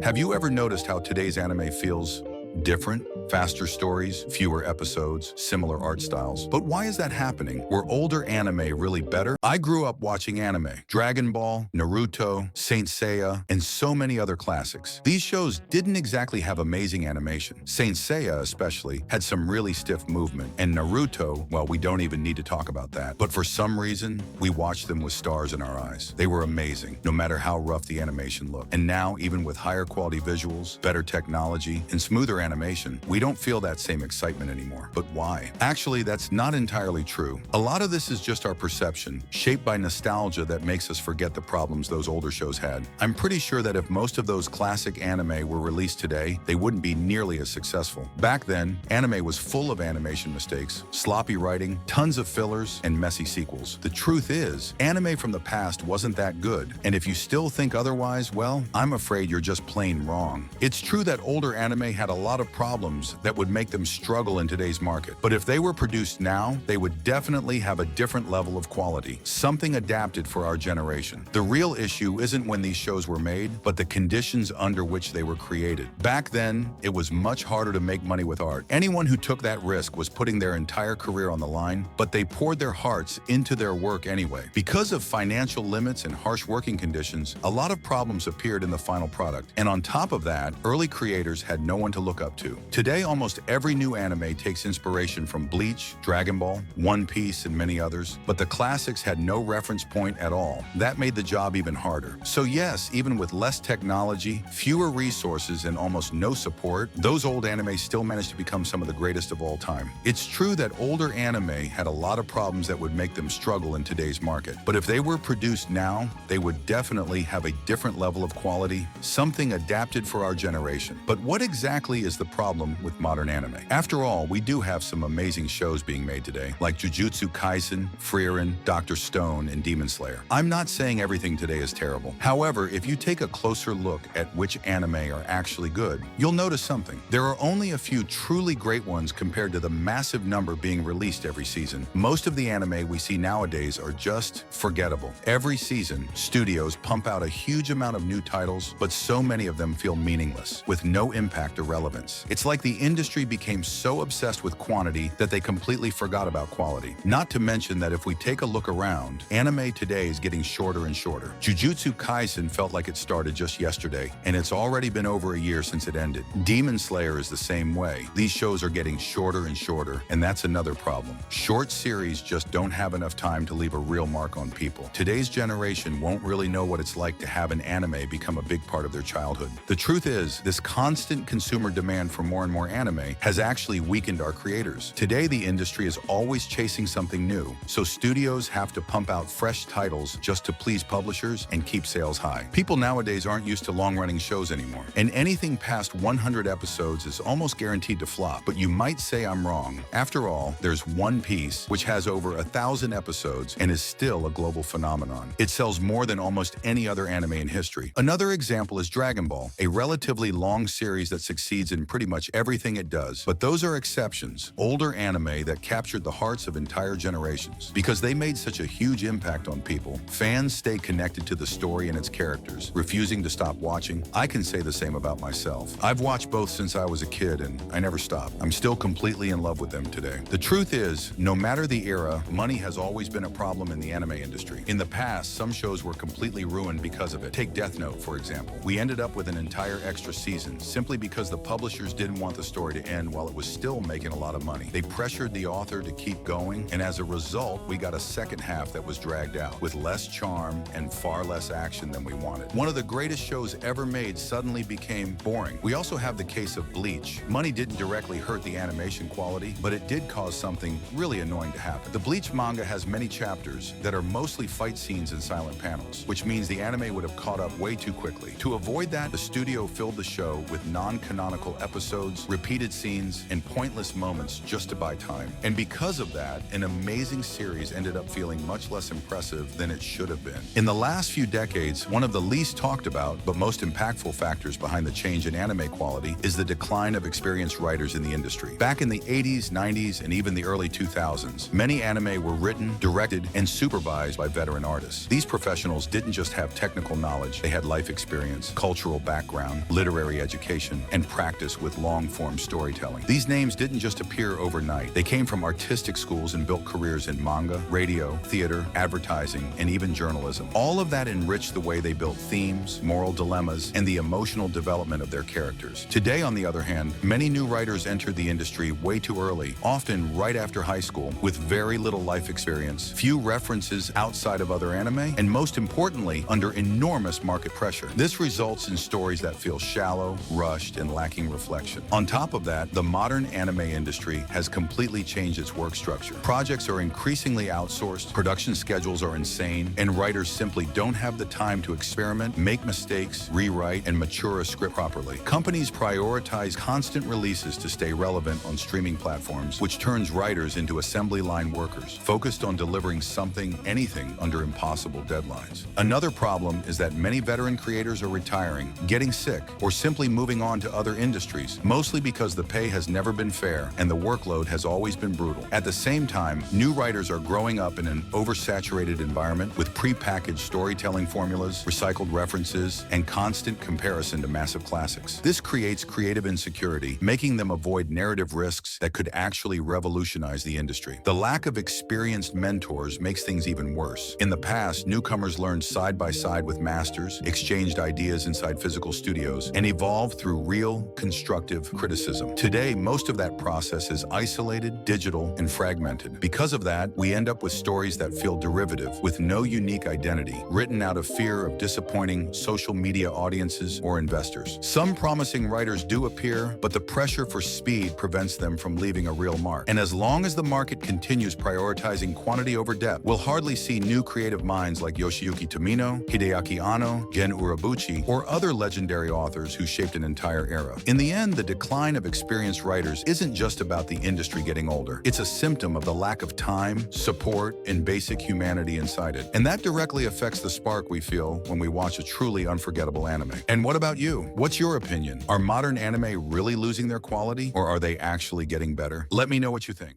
Have you ever noticed how today's anime feels different? Faster stories, fewer episodes, similar art styles. But why is that happening? Were older anime really better? I grew up watching anime. Dragon Ball, Naruto, Saint Seiya, and so many other classics. These shows didn't exactly have amazing animation. Saint Seiya especially had some really stiff movement. And Naruto, well, we don't even need to talk about that. But for some reason, we watched them with stars in our eyes. They were amazing, no matter how rough the animation looked. And now, even with higher quality visuals, better technology, and smoother animation, we don't feel that same excitement anymore. But why? Actually, that's not entirely true. A lot of this is just our perception, shaped by nostalgia that makes us forget the problems those older shows had. I'm pretty sure that if most of those classic anime were released today, they wouldn't be nearly as successful. Back then, anime was full of animation mistakes, sloppy writing, tons of fillers, and messy sequels. The truth is, anime from the past wasn't that good. And if you still think otherwise, well, I'm afraid you're just plain wrong. It's true that older anime had a lot of problems that would make them struggle in today's market. But if they were produced now, they would definitely have a different level of quality, something adapted for our generation. The real issue isn't when these shows were made, but the conditions under which they were created. Back then, it was much harder to make money with art. Anyone who took that risk was putting their entire career on the line, but they poured their hearts into their work anyway. Because of financial limits and harsh working conditions, a lot of problems appeared in the final product. And on top of that, early creators had no one to look up to. Today, almost every new anime takes inspiration from Bleach, Dragon Ball, One Piece, and many others, but the classics had no reference point at all. That made the job even harder. So yes, even with less technology, fewer resources, and almost no support, those old anime still managed to become some of the greatest of all time. It's true that older anime had a lot of problems that would make them struggle in today's market, but if they were produced now, they would definitely have a different level of quality, something adapted for our generation. But what exactly is the problem with modern anime? After all, we do have some amazing shows being made today, like Jujutsu Kaisen, Frieren, Dr. Stone, and Demon Slayer. I'm not saying everything today is terrible. However, if you take a closer look at which anime are actually good, you'll notice something. There are only a few truly great ones compared to the massive number being released every season. Most of the anime we see nowadays are just forgettable. Every season, studios pump out a huge amount of new titles, but so many of them feel meaningless, with no impact or relevance. It's like the industry became so obsessed with quantity that they completely forgot about quality. Not to mention that if we take a look around, anime today is getting shorter and shorter. Jujutsu Kaisen felt like it started just yesterday, and it's already been over a year since it ended. Demon Slayer is the same way. These shows are getting shorter and shorter, and that's another problem. Short series just don't have enough time to leave a real mark on people. Today's generation won't really know what it's like to have an anime become a big part of their childhood. The truth is, this constant consumer demand for more and more anime has actually weakened our creators. Today, the industry is always chasing something new, so studios have to pump out fresh titles just to please publishers and keep sales high. People nowadays aren't used to long-running shows anymore, and anything past 100 episodes is almost guaranteed to flop. But you might say I'm wrong. After all, there's One Piece, which has over 1,000 episodes and is still a global phenomenon. It sells more than almost any other anime in history. Another example is Dragon Ball, a relatively long series that succeeds in pretty much everything it does. But those are exceptions, older anime that captured the hearts of entire generations. Because they made such a huge impact on people, fans stay connected to the story and its characters, refusing to stop watching. I can say the same about myself. I've watched both since I was a kid, and I never stopped. I'm still completely in love with them today. The truth is, no matter the era, money has always been a problem in the anime industry. In the past, some shows were completely ruined because of it. Take Death Note, for example. We ended up with an entire extra season simply because the publishers didn't want the story to end while it was still making a lot of money. They pressured the author to keep going, and as a result, we got a second half that was dragged out, with less charm and far less action than we wanted. One of the greatest shows ever made suddenly became boring. We also have the case of Bleach. Money didn't directly hurt the animation quality, but it did cause something really annoying to happen. The Bleach manga has many chapters that are mostly fight scenes and silent panels, which means the anime would have caught up way too quickly. To avoid that, the studio filled the show with non-canonical episodes, repeated scenes, and pointless moments just to buy time. And because of that, an amazing series ended up feeling much less impressive than it should have been. In the last few decades, one of the least talked about but most impactful factors behind the change in anime quality is the decline of experienced writers in the industry. Back in the 80s, 90s, and even the early 2000s, many anime were written, directed, and supervised by veteran artists. These professionals didn't just have technical knowledge, they had life experience, cultural background, literary education, and practice with long-form storytelling. These names didn't just appear overnight. They came from artistic schools and built careers in manga, radio, theater, advertising, and even journalism. All of that enriched the way they built themes, moral dilemmas, and the emotional development of their characters. Today, on the other hand, many new writers entered the industry way too early, often right after high school, with very little life experience, few references outside of other anime, and most importantly, under enormous market pressure. This results in stories that feel shallow, rushed, and lacking reflection. On top of that, the modern anime industry has completely changed its work structure. Projects are increasingly outsourced, production schedules are insane, and writers simply don't have the time to experiment, make mistakes, rewrite, and mature a script properly. Companies prioritize constant releases to stay relevant on streaming platforms, which turns writers into assembly line workers, focused on delivering something, anything, under impossible deadlines. Another problem is that many veteran creators are retiring, getting sick, or simply moving on to other industries, mostly because the pay has never been fair and the workload has always been brutal. At the same time, new writers are growing up in an oversaturated environment with pre-packaged storytelling formulas, recycled references, and constant comparison to massive classics. This creates creative insecurity, making them avoid narrative risks that could actually revolutionize the industry. The lack of experienced mentors makes things even worse. In the past, newcomers learned side by side with masters, exchanged ideas inside physical studios, and evolved through real, constructive criticism. Today, most of that process is isolated, digital, and fragmented. Because of that, we end up with stories that feel derivative, with no unique identity, written out of fear of disappointing social media audiences or investors. Some promising writers do appear, but the pressure for speed prevents them from leaving a real mark. And as long as the market continues prioritizing quantity over depth, we'll hardly see new creative minds like Yoshiyuki Tomino, Hideaki Anno, Gen Urobuchi, or other legendary authors who shaped an entire era. In the end, the decline of experienced writers isn't just about the industry getting older. It's a symptom of the lack of time, support, and basic humanity inside it. And that directly affects the spark we feel when we watch a truly unforgettable anime. And what about you? What's your opinion? Are modern anime really losing their quality, or are they actually getting better? Let me know what you think.